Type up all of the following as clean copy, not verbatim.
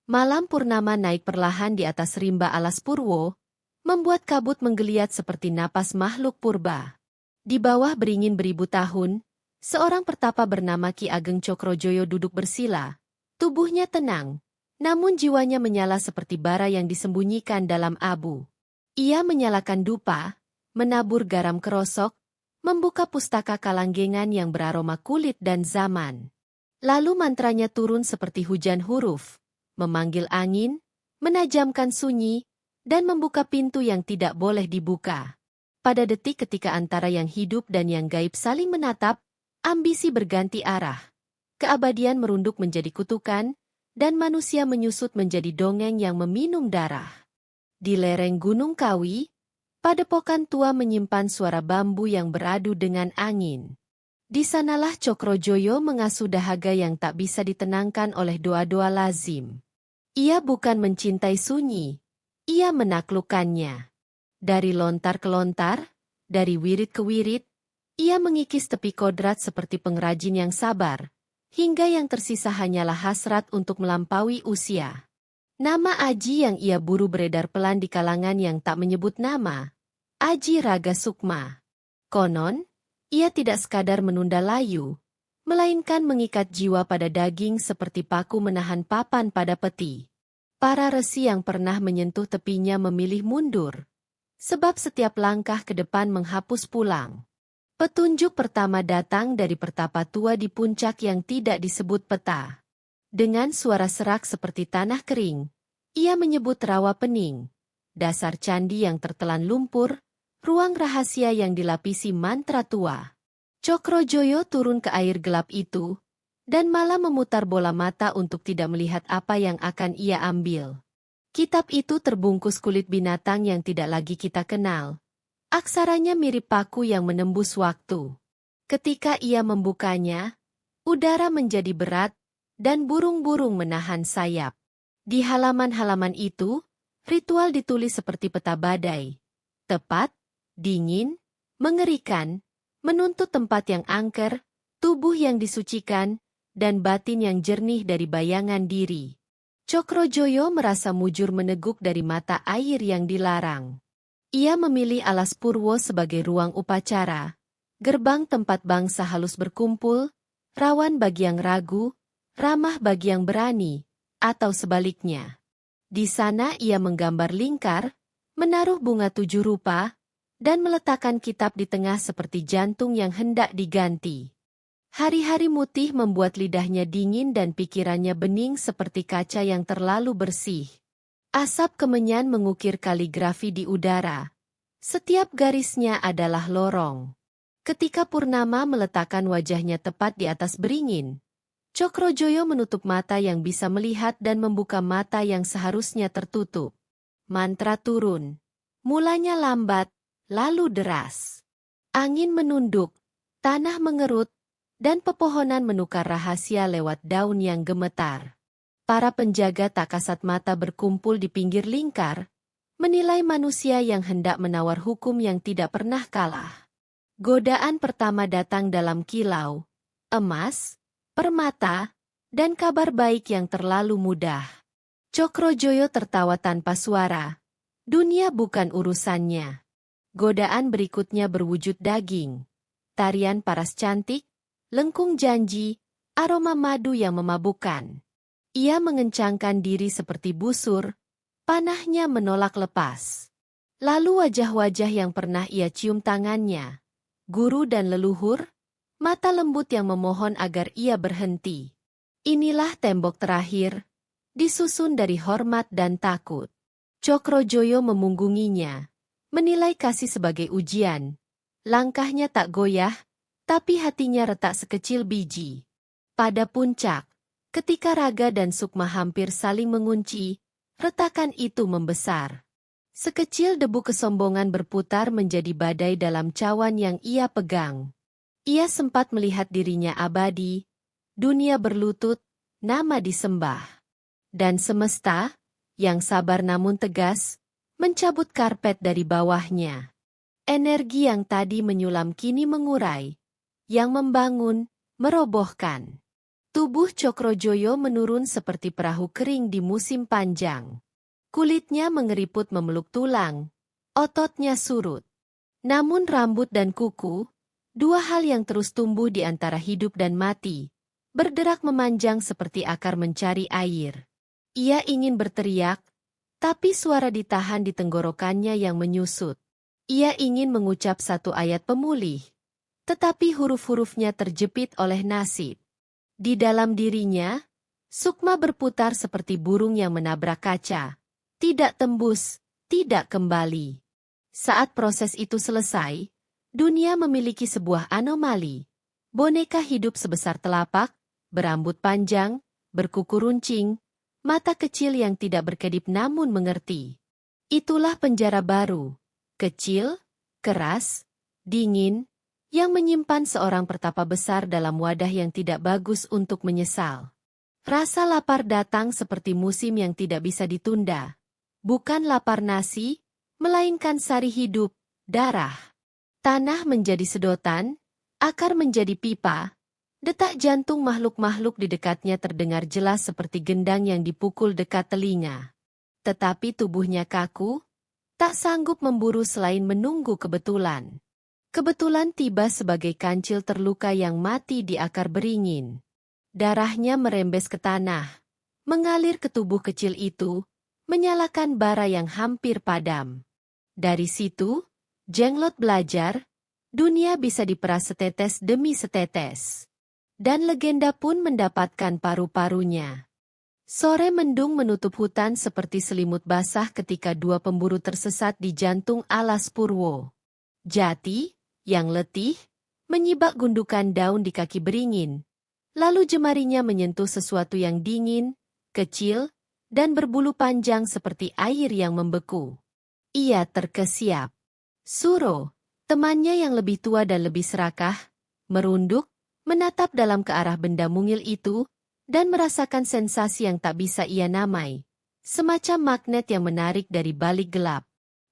Malam purnama naik perlahan di atas rimba alas Purwo, membuat kabut menggeliat seperti napas makhluk purba. Di bawah beringin beribu tahun, seorang pertapa bernama Ki Ageng Cokrojoyo duduk bersila. Tubuhnya tenang, namun jiwanya menyala seperti bara yang disembunyikan dalam abu. Ia menyalakan dupa, menabur garam kerosok, membuka pustaka kalanggengan yang beraroma kulit dan zaman. Lalu mantranya turun seperti hujan huruf, memanggil angin, menajamkan sunyi, dan membuka pintu yang tidak boleh dibuka. Pada detik ketika antara yang hidup dan yang gaib saling menatap, ambisi berganti arah. Keabadian merunduk menjadi kutukan, dan manusia menyusut menjadi dongeng yang meminum darah. Di lereng Gunung Kawi, padepokan tua menyimpan suara bambu yang beradu dengan angin. Di sanalah Cokrojoyo mengasuh dahaga yang tak bisa ditenangkan oleh doa-doa lazim. Ia bukan mencintai sunyi, ia menaklukkannya. Dari lontar ke lontar, dari wirid ke wirid, ia mengikis tepi kodrat seperti pengrajin yang sabar, hingga yang tersisa hanyalah hasrat untuk melampaui usia. Nama Aji yang ia buru beredar pelan di kalangan yang tak menyebut nama, Aji Raga Sukma. Konon, ia tidak sekadar menunda layu, melainkan mengikat jiwa pada daging seperti paku menahan papan pada peti. Para resi yang pernah menyentuh tepinya memilih mundur, sebab setiap langkah ke depan menghapus pulang. Petunjuk pertama datang dari pertapa tua di puncak yang tidak disebut peta. Dengan suara serak seperti tanah kering, ia menyebut rawa pening, dasar candi yang tertelan lumpur, ruang rahasia yang dilapisi mantra tua. Cokrojoyo turun ke air gelap itu, dan malah memutar bola mata untuk tidak melihat apa yang akan ia ambil. Kitab itu terbungkus kulit binatang yang tidak lagi kita kenal. Aksaranya mirip paku yang menembus waktu. Ketika ia membukanya, udara menjadi berat, dan burung-burung menahan sayap. Di halaman-halaman itu, ritual ditulis seperti peta badai. Tepat, dingin, mengerikan, menuntut tempat yang angker, tubuh yang disucikan, dan batin yang jernih dari bayangan diri. Cokrojoyo merasa mujur meneguk dari mata air yang dilarang. Ia memilih alas Purwo sebagai ruang upacara, gerbang tempat bangsa halus berkumpul, rawan bagi yang ragu, ramah bagi yang berani, atau sebaliknya. Di sana ia menggambar lingkar, menaruh bunga 7 rupa, dan meletakkan kitab di tengah seperti jantung yang hendak diganti. Hari-hari mutih membuat lidahnya dingin dan pikirannya bening seperti kaca yang terlalu bersih. Asap kemenyan mengukir kaligrafi di udara. Setiap garisnya adalah lorong. Ketika purnama meletakkan wajahnya tepat di atas beringin, Cokrojoyo menutup mata yang bisa melihat dan membuka mata yang seharusnya tertutup. Mantra turun. Mulanya lambat, lalu deras. Angin menunduk, tanah mengerut, dan pepohonan menukar rahasia lewat daun yang gemetar. Para penjaga tak kasat mata berkumpul di pinggir lingkar, menilai manusia yang hendak menawar hukum yang tidak pernah kalah. Godaan pertama datang dalam kilau, emas, permata, dan kabar baik yang terlalu mudah. Cokrojoyo tertawa tanpa suara. Dunia bukan urusannya. Godaan berikutnya berwujud daging. Tarian paras cantik, lengkung janji, aroma madu yang memabukkan. Ia mengencangkan diri seperti busur, panahnya menolak lepas. Lalu wajah-wajah yang pernah ia cium tangannya, guru dan leluhur, mata lembut yang memohon agar ia berhenti. Inilah tembok terakhir, disusun dari hormat dan takut. Cokrojoyo memunggunginya, menilai kasih sebagai ujian. Langkahnya tak goyah, tapi hatinya retak sekecil biji. Pada puncak, ketika Raga dan Sukma hampir saling mengunci, retakan itu membesar. Sekecil debu kesombongan berputar menjadi badai dalam cawan yang ia pegang. Ia sempat melihat dirinya abadi, dunia berlutut, nama disembah. Dan semesta, yang sabar namun tegas, mencabut karpet dari bawahnya. Energi yang tadi menyulam kini mengurai. Yang membangun, merobohkan. Tubuh Cokrojoyo menurun seperti perahu kering di musim panjang. Kulitnya mengeriput memeluk tulang, ototnya surut. Namun rambut dan kuku, dua hal yang terus tumbuh di antara hidup dan mati, berderak memanjang seperti akar mencari air. Ia ingin berteriak, tapi suara ditahan di tenggorokannya yang menyusut. Ia ingin mengucap satu ayat pemulih, tetapi huruf-hurufnya terjepit oleh nasib. Di dalam dirinya, sukma berputar seperti burung yang menabrak kaca. Tidak tembus, tidak kembali. Saat proses itu selesai, dunia memiliki sebuah anomali. Boneka hidup sebesar telapak, berambut panjang, berkuku runcing, mata kecil yang tidak berkedip namun mengerti. Itulah penjara baru, kecil, keras, dingin, yang menyimpan seorang pertapa besar dalam wadah yang tidak bagus untuk menyesal. Rasa lapar datang seperti musim yang tidak bisa ditunda. Bukan lapar nasi, melainkan sari hidup, darah. Tanah menjadi sedotan, akar menjadi pipa, detak jantung makhluk-makhluk di dekatnya terdengar jelas seperti gendang yang dipukul dekat telinga. Tetapi tubuhnya kaku, tak sanggup memburu selain menunggu kebetulan. Kebetulan tiba sebagai kancil terluka yang mati di akar beringin. Darahnya merembes ke tanah, mengalir ke tubuh kecil itu, menyalakan bara yang hampir padam. Dari situ, Jenglot belajar, dunia bisa diperas setetes demi setetes. Dan legenda pun mendapatkan paru-parunya. Sore mendung menutup hutan seperti selimut basah ketika dua pemburu tersesat di jantung alas Purwo. Jati, yang letih, menyibak gundukan daun di kaki beringin. Lalu jemarinya menyentuh sesuatu yang dingin, kecil, dan berbulu panjang seperti air yang membeku. Ia terkesiap. Suro, temannya yang lebih tua dan lebih serakah, merunduk, menatap dalam ke arah benda mungil itu, dan merasakan sensasi yang tak bisa ia namai. Semacam magnet yang menarik dari balik gelap.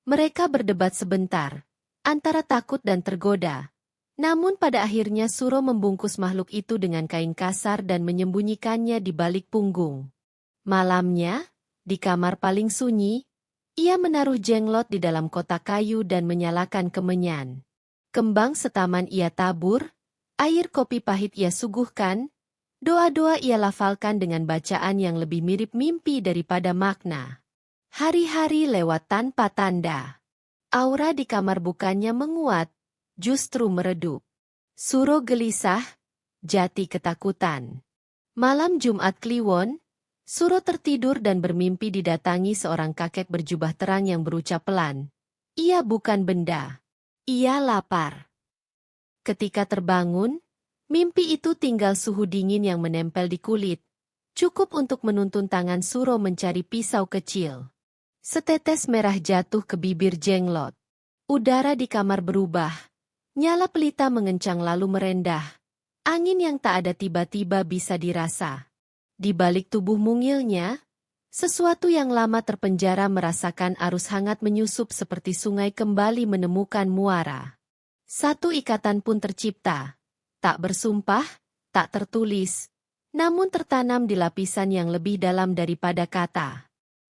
Mereka berdebat sebentar, antara takut dan tergoda. Namun pada akhirnya Suro membungkus makhluk itu dengan kain kasar dan menyembunyikannya di balik punggung. Malamnya, di kamar paling sunyi, ia menaruh Jenglot di dalam kotak kayu dan menyalakan kemenyan. Kembang setaman ia tabur, air kopi pahit ia suguhkan, doa-doa ia lafalkan dengan bacaan yang lebih mirip mimpi daripada makna. Hari-hari lewat tanpa tanda. Aura di kamar bukannya menguat, justru meredup. Suro gelisah, Jati ketakutan. Malam Jumat Kliwon, Suro tertidur dan bermimpi didatangi seorang kakek berjubah terang yang berucap pelan. Ia bukan benda. Ia lapar. Ketika terbangun, mimpi itu tinggal suhu dingin yang menempel di kulit. Cukup untuk menuntun tangan Suro mencari pisau kecil. Setetes merah jatuh ke bibir Jenglot. Udara di kamar berubah. Nyala pelita mengencang lalu merendah. Angin yang tak ada tiba-tiba bisa dirasa. Di balik tubuh mungilnya, sesuatu yang lama terpenjara merasakan arus hangat menyusup seperti sungai kembali menemukan muara. Satu ikatan pun tercipta. Tak bersumpah, tak tertulis, namun tertanam di lapisan yang lebih dalam daripada kata.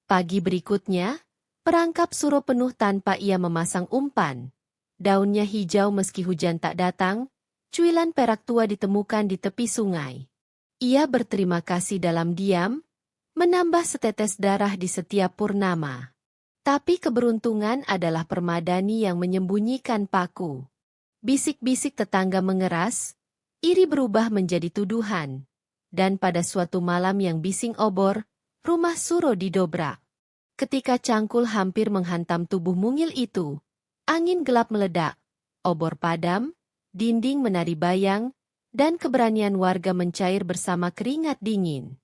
Pagi berikutnya, perangkap Suro penuh tanpa ia memasang umpan. Daunnya hijau meski hujan tak datang, cuilan perak tua ditemukan di tepi sungai. Ia berterima kasih dalam diam, menambah setetes darah di setiap purnama. Tapi keberuntungan adalah permadani yang menyembunyikan paku. Bisik-bisik tetangga mengeras, iri berubah menjadi tuduhan. Dan pada suatu malam yang bising obor, rumah Suro didobrak. Ketika cangkul hampir menghantam tubuh mungil itu, angin gelap meledak, obor padam, dinding menari bayang, dan keberanian warga mencair bersama keringat dingin.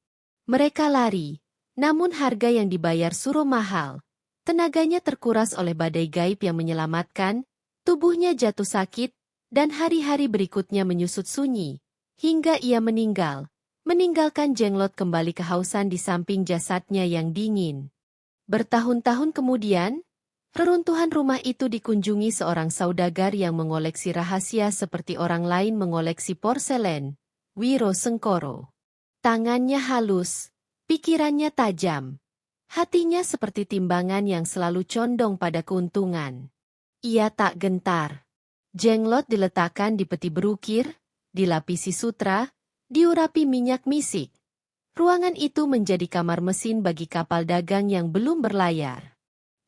Mereka lari, namun harga yang dibayar Suro mahal. Tenaganya terkuras oleh badai gaib yang menyelamatkan, tubuhnya jatuh sakit, dan hari-hari berikutnya menyusut sunyi, hingga ia meninggal. Meninggalkan Jenglot kembali kehausan di samping jasadnya yang dingin. Bertahun-tahun kemudian, reruntuhan rumah itu dikunjungi seorang saudagar yang mengoleksi rahasia seperti orang lain mengoleksi porselen, Wiro Sengkoro. Tangannya halus, pikirannya tajam. Hatinya seperti timbangan yang selalu condong pada keuntungan. Ia tak gentar. Jenglot diletakkan di peti berukir, dilapisi sutra, diurapi minyak misik. Ruangan itu menjadi kamar mesin bagi kapal dagang yang belum berlayar.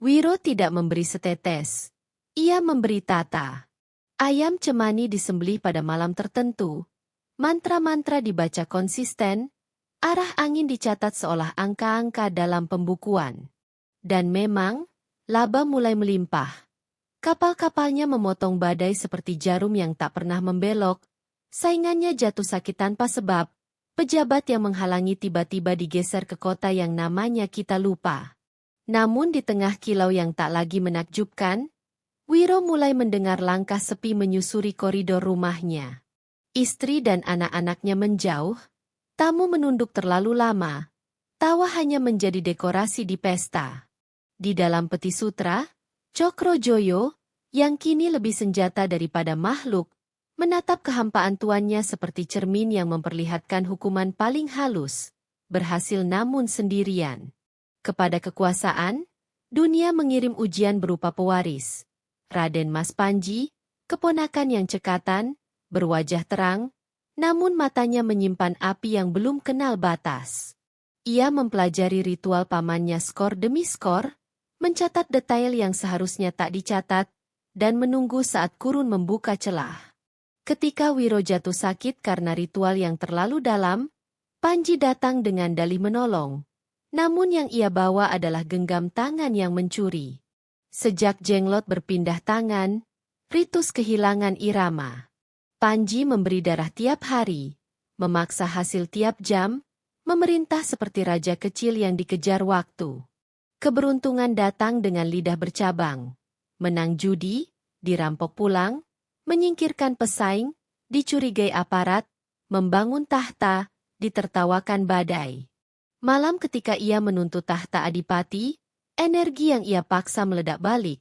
Wiro tidak memberi setetes. Ia memberi tata. Ayam cemani disembelih pada malam tertentu. Mantra-mantra dibaca konsisten, arah angin dicatat seolah angka-angka dalam pembukuan. Dan memang, laba mulai melimpah. Kapal-kapalnya memotong badai seperti jarum yang tak pernah membelok, saingannya jatuh sakit tanpa sebab, pejabat yang menghalangi tiba-tiba digeser ke kota yang namanya kita lupa. Namun di tengah kilau yang tak lagi menakjubkan, Wiro mulai mendengar langkah sepi menyusuri koridor rumahnya. Istri dan anak-anaknya menjauh, tamu menunduk terlalu lama, tawa hanya menjadi dekorasi di pesta. Di dalam peti sutra, Cokrojoyo, yang kini lebih senjata daripada makhluk, menatap kehampaan tuannya seperti cermin yang memperlihatkan hukuman paling halus, berhasil namun sendirian. Kepada kekuasaan, dunia mengirim ujian berupa pewaris. Raden Mas Panji, keponakan yang cekatan, berwajah terang, namun matanya menyimpan api yang belum kenal batas. Ia mempelajari ritual pamannya skor demi skor, mencatat detail yang seharusnya tak dicatat, dan menunggu saat kurun membuka celah. Ketika Wiro jatuh sakit karena ritual yang terlalu dalam, Panji datang dengan dalih menolong. Namun yang ia bawa adalah genggam tangan yang mencuri. Sejak Jenglot berpindah tangan, Ritus kehilangan irama. Panji memberi darah tiap hari, memaksa hasil tiap jam, memerintah seperti raja kecil yang dikejar waktu. Keberuntungan datang dengan lidah bercabang. Menang judi, dirampok pulang, menyingkirkan pesaing, dicurigai aparat, membangun tahta, ditertawakan badai. Malam ketika ia menuntut tahta adipati, energi yang ia paksa meledak balik.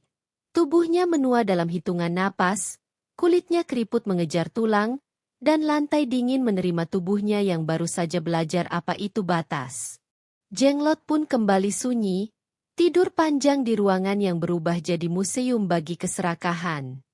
Tubuhnya menua dalam hitungan napas, kulitnya keriput mengejar tulang, dan lantai dingin menerima tubuhnya yang baru saja belajar apa itu batas. Jenglot pun kembali sunyi, tidur panjang di ruangan yang berubah jadi museum bagi keserakahan.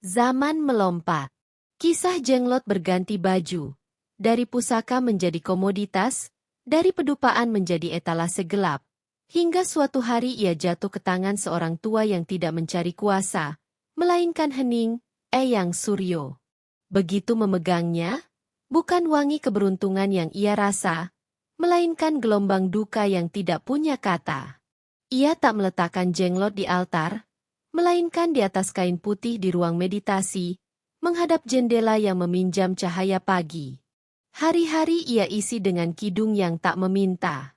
Zaman melompat. Kisah Jenglot berganti baju. Dari pusaka menjadi komoditas, dari pedupaan menjadi etalase gelap. Hingga suatu hari ia jatuh ke tangan seorang tua yang tidak mencari kuasa, melainkan hening, Eyang Suryo. Begitu memegangnya, bukan wangi keberuntungan yang ia rasa, melainkan gelombang duka yang tidak punya kata. Ia tak meletakkan Jenglot di altar, melainkan di atas kain putih di ruang meditasi, menghadap jendela yang meminjam cahaya pagi. Hari-hari ia isi dengan kidung yang tak meminta.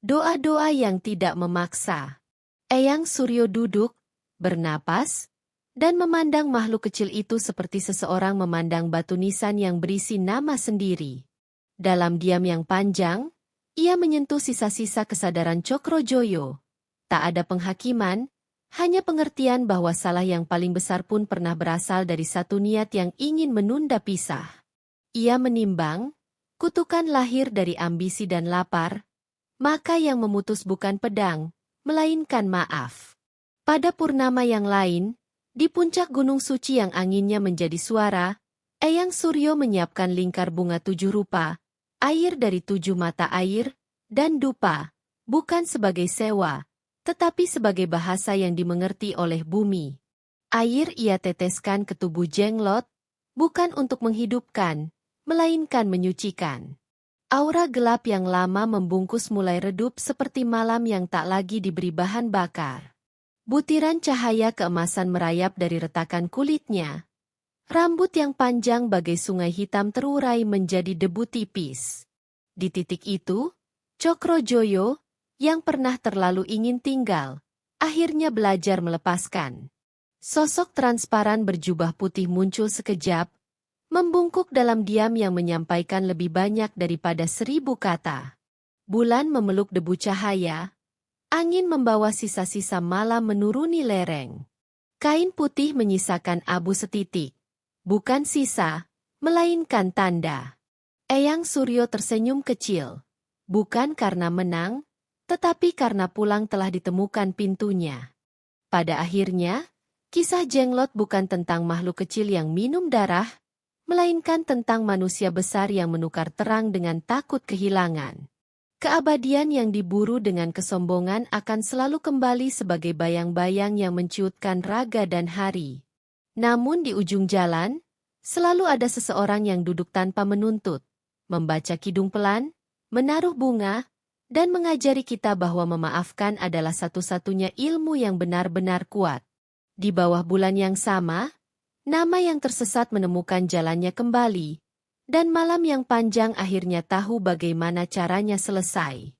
Doa-doa yang tidak memaksa. Eyang Suryo duduk, bernapas, dan memandang makhluk kecil itu seperti seseorang memandang batu nisan yang berisi nama sendiri. Dalam diam yang panjang, ia menyentuh sisa-sisa kesadaran Cokrojoyo. Tak ada penghakiman, hanya pengertian bahwa salah yang paling besar pun pernah berasal dari satu niat yang ingin menunda pisah. Ia menimbang, kutukan lahir dari ambisi dan lapar, maka yang memutus bukan pedang, melainkan maaf. Pada purnama yang lain, di puncak gunung suci yang anginnya menjadi suara, Eyang Suryo menyiapkan lingkar bunga 7 rupa, air dari 7 mata air, dan dupa, bukan sebagai sewa, tetapi sebagai bahasa yang dimengerti oleh bumi. Air ia teteskan ke tubuh Jenglot, bukan untuk menghidupkan, melainkan menyucikan. Aura gelap yang lama membungkus mulai redup seperti malam yang tak lagi diberi bahan bakar. Butiran cahaya keemasan merayap dari retakan kulitnya. Rambut yang panjang bagai sungai hitam terurai menjadi debu tipis. Di titik itu, Cokrojoyo, yang pernah terlalu ingin tinggal, akhirnya belajar melepaskan. Sosok transparan berjubah putih muncul sekejap, membungkuk dalam diam yang menyampaikan lebih banyak daripada 1000 kata. Bulan memeluk debu cahaya, angin membawa sisa-sisa malam menuruni lereng. Kain putih menyisakan abu setitik, bukan sisa, melainkan tanda. Eyang Suryo tersenyum kecil. Bukan karena menang, tetapi karena pulang telah ditemukan pintunya. Pada akhirnya, kisah Jenglot bukan tentang makhluk kecil yang minum darah, melainkan tentang manusia besar yang menukar terang dengan takut kehilangan. Keabadian yang diburu dengan kesombongan akan selalu kembali sebagai bayang-bayang yang menciutkan raga dan hari. Namun di ujung jalan, selalu ada seseorang yang duduk tanpa menuntut, membaca kidung pelan, menaruh bunga, dan mengajari kita bahwa memaafkan adalah satu-satunya ilmu yang benar-benar kuat. Di bawah bulan yang sama, nama yang tersesat menemukan jalannya kembali, dan malam yang panjang akhirnya tahu bagaimana caranya selesai.